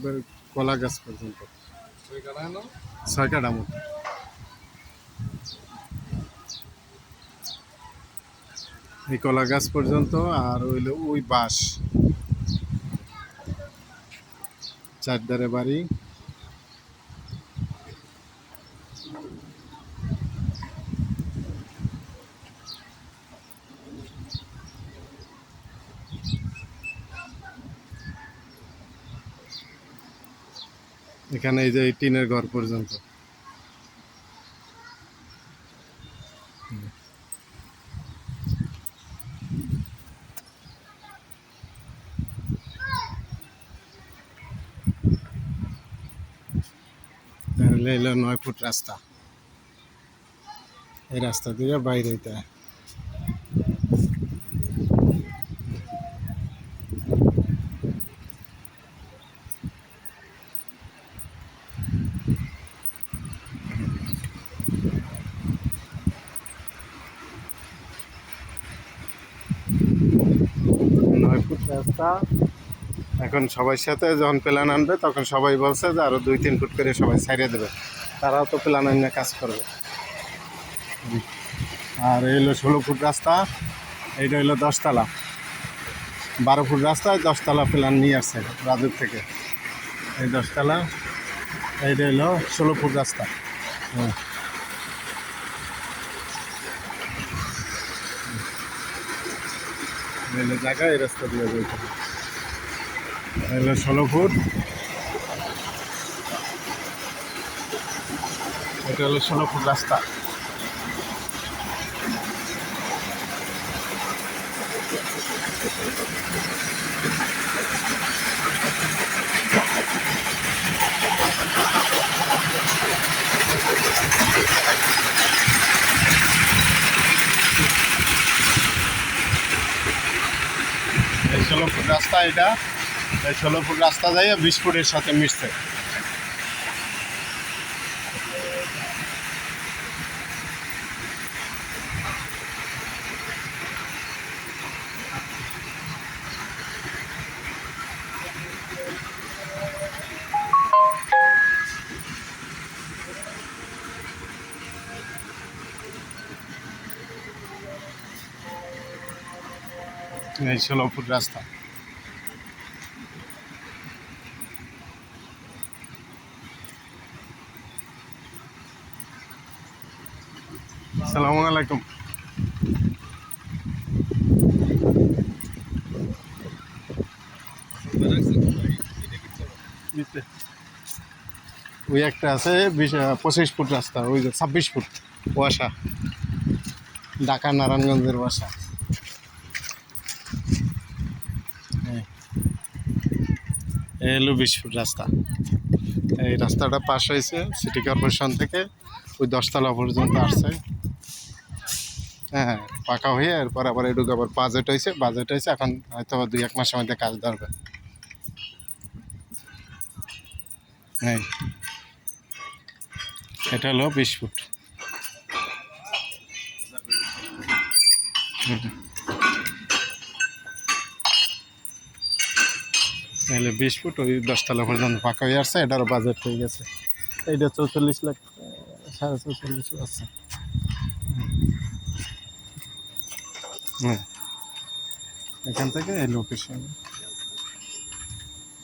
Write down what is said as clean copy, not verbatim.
একবার কলা গাছ পর্যন্ত 6 কাঠা মতো। এই কলা গাছ পর্যন্ত আর হইলো ওই বাঁশ, চারধারে বাড়ি। এখানে এই যে এই টিনের ঘর পর্যন্ত। তাহলে এলো 9 ফুট রাস্তা, এই রাস্তা দিয়ে বাইরে হইতে হয়। নয় ফুট রাস্তা। এখন সবার সাথে যখন প্ল্যান আনবে তখন সবাই বলছে যে আরো 2-3 ফুট করে সবাই ছাইড়ে দেবে, তারাও তো প্ল্যান আনিয়ে কাজ করবে। আর এই হলো 16 ফুট রাস্তা, এইটা হইলো 10 তলা। 12 ফুট রাস্তায় 10 তলা প্ল্যান নিয়ে আসছে রাজুর থেকে। এই 10 তলা, এইটা হইলো 16 ফুট রাস্তা। হ্যাঁ, হইলো জায়গা, এই রাস্তা দিয়ে বইতে হইলো 16 ফুট। এটা হলো 16 ফুট রাস্তা। এই 16 ফুট রাস্তা, এটা এই 16 ফুট রাস্তা যাইয়া 20 ফুটের সাথে মিশছে। এই 16 ফুট রাস্তা। আসসালামু আলাইকুম। ওই একটা আছে 25 ফুট রাস্তা, ওই যে 26 ফুট ওয়াসা, ঢাকা নারায়ণগঞ্জের ওয়াসা। এই হলো 20 ফুট রাস্তা। এই রাস্তাটা পাস হয়েছে সিটি কর্পোরেশন থেকে, ওই 10 তলা পর্যন্ত আসছে। হ্যাঁ, পাকা হয়ে এরপর আবার এটুকু আবার বাজেট হয়েছে এখন হয়তো 2-1 মাসের মধ্যে কাজ ধরবে। হ্যাঁ, এটা হলো 20 ফুট। তাহলে 20 ফুট ওই 10 তলা পর্যন্ত পাকা হয়ে আসছে, এটারও বাজেট হয়ে গেছে। এইটা 44 লাখ, 44.5 আছে। হ্যাঁ, এখান থেকে এই লোকেশন।